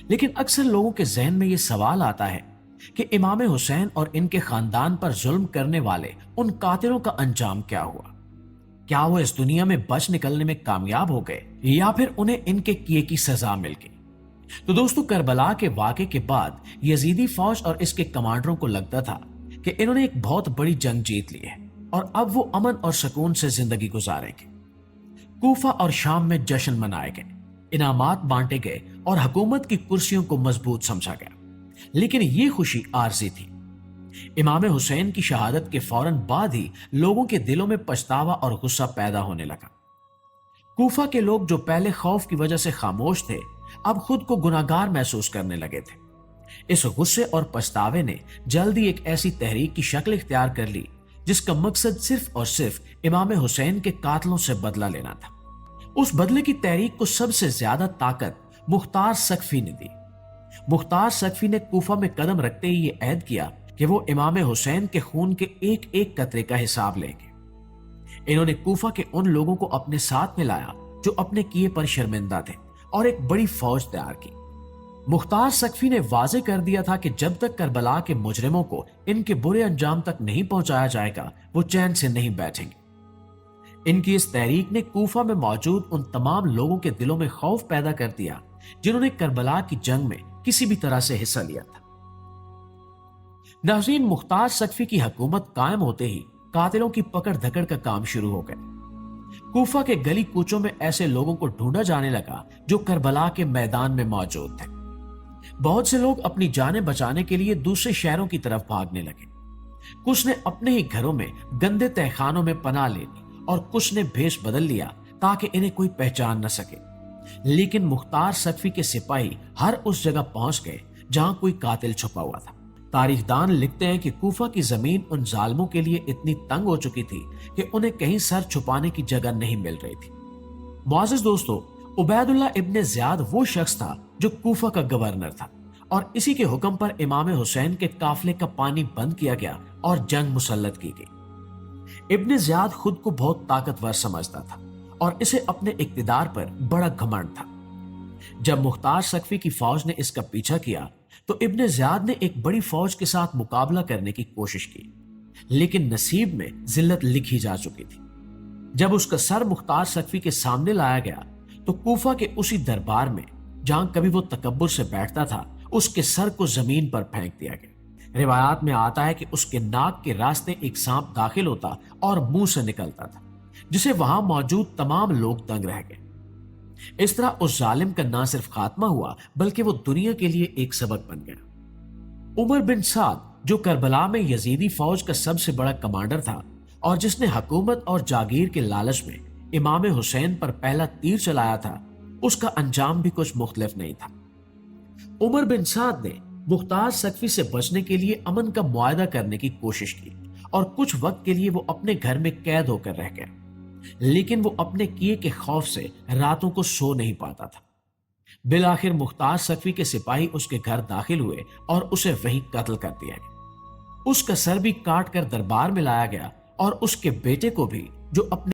لیکن اکثر لوگوں کے ذہن میں یہ سوال آتا ہے کہ امام حسین اور ان کے خاندان پر ظلم کرنے والے ان قاتلوں کا انجام کیا ہوا؟ کیا وہ اس دنیا میں بچ نکلنے میں کامیاب ہو گئے یا پھر انہیں ان کے کیے کی سزا مل گئی؟ تو دوستو، کربلا کے واقعے کے بعد یزیدی فوج اور اس کے کمانڈروں کو لگتا تھا کہ انہوں نے ایک بہت بڑی جنگ جیت لی ہے اور اب وہ امن اور سکون سے زندگی گزاریں گے۔ کوفہ اور شام میں جشن منائے گئے، انعامات بانٹے گئے اور حکومت کی کرسیوں کو مضبوط سمجھا گیا۔ لیکن یہ خوشی عارضی تھی۔ امام حسین کی شہادت کے فوراً بعد ہی لوگوں کے دلوں میں پچھتاوا اور غصہ پیدا ہونے لگا۔ کوفہ کے لوگ جو پہلے خوف کی وجہ سے خاموش تھے، اب خود کو گناہگار محسوس کرنے لگے تھے۔ اس غصے اور پچھتاوے نے جلدی ایک ایسی تحریک کی شکل اختیار کر لی جس کا مقصد صرف اور صرف امام حسین کے قاتلوں سے بدلہ لینا تھا۔ اس بدلے کی تحریک کو سب سے زیادہ طاقت مختار سقفی نے دی۔ مختار سقفی نے کوفہ میں قدم رکھتے ہی یہ عہد کیا کہ وہ امام حسین کے خون کے ایک ایک قطرے کا حساب لیں گے۔ انہوں نے کوفہ کے ان لوگوں کو اپنے ساتھ ملایا جو اپنے کیے پر شرمندہ تھے اور ایک بڑی فوج تیار کی۔ مختار سقفی نے واضح کر دیا تھا کہ جب تک کربلا کے مجرموں کو ان کے برے انجام تک نہیں پہنچایا جائے گا، وہ چین سے نہیں بیٹھیں گے۔ ان کی اس تحریک نے کوفہ میں موجود ان تمام لوگوں کے دلوں میں خوف پیدا کر دیا جنہوں نے کربلا کی جنگ میں کسی بھی طرح سے حصہ لیا تھا۔ ناظرین، مختار سقفی کی حکومت قائم ہوتے ہی قاتلوں کی پکڑ دھکڑ کا کام شروع ہو گیا۔ کوفہ کے گلی کوچوں میں ایسے لوگوں کو ڈھونڈا جانے لگا جو کربلا کے میدان میں موجود تھے۔ بہت سے لوگ اپنی جانیں بچانے کے لیے دوسرے شہروں کی طرف بھاگنے لگے۔ کچھ نے اپنے ہی گھروں میں گندے تہخانوں میں پناہ لے لی اور کچھ نے بھیش بدل لیا تاکہ انہیں کوئی پہچان نہ سکے۔ لیکن مختار سقفی کے سپاہی ہر اس جگہ پہنچ گئے جہاں کوئی قاتل چھپا ہوا تھا۔ تاریخ دان لکھتے ہیں کہ کوفہ کی زمین ان ظالموں کے لیے اتنی تنگ ہو چکی تھی کہ انہیں کہیں سر چھپانے کی جگہ نہیں مل رہی تھی۔ معزز دوستو، عبید اللہ ابن زیاد وہ شخص تھا جو کوفہ کا گورنر تھا، اور اسی کے حکم پر امام حسین کے قافلے کا پانی بند کیا گیا اور جنگ مسلط کی گئی۔ ابن زیاد خود کو بہت طاقتور سمجھتا تھا اور اسے اپنے اقتدار پر بڑا گھمنڈ تھا۔ جب مختار سقفی کی فوج نے اس کا پیچھا کیا تو ابن زیاد نے ایک بڑی فوج کے ساتھ مقابلہ کرنے کی کوشش کی، لیکن نصیب میں ذلت لکھی جا چکی تھی۔ جب اس کا سر مختار سقفی کے سامنے لایا گیا تو کوفہ کے اسی دربار میں جہاں کبھی وہ تکبر سے بیٹھتا تھا، اس کے سر کو زمین پر پھینک دیا گیا۔ روایات میں آتا ہے کہ اس کے ناک کے راستے ایک سانپ داخل ہوتا اور منہ سے نکلتا تھا، جسے وہاں موجود تمام لوگ دنگ رہ گئے۔ اس طرح اس ظالم کا نہ صرف خاتمہ ہوا بلکہ وہ دنیا کے لیے ایک سبق بن گیا۔ عمر بن سعد، جو کربلا میں یزیدی فوج کا سب سے بڑا کمانڈر تھا اور جس نے حکومت اور جاگیر کے لالچ میں امام حسین پر پہلا تیر چلایا تھا، اس کا انجام بھی کچھ مختلف نہیں تھا۔ عمر بن سعد نے مختار سقفی سے بچنے کے لیے امن کا معاہدہ کرنے کی کوشش کی اور کچھ وقت کے لیے وہ اپنے گھر میں قید ہو کر رہ گیا، لیکن وہ اپنے کیے کے خوف سے راتوں کو سو نہیں پاتا تھا۔ بالآخر مختار سقفی کے سپاہی اس کے گھر داخل ہوئے اور اسے وہیں قتل کر دیا گیا۔ اس کا سر بھی کاٹ کر دربار میں لایا گیا اور اس کے بیٹے کو بھی، جو اپنے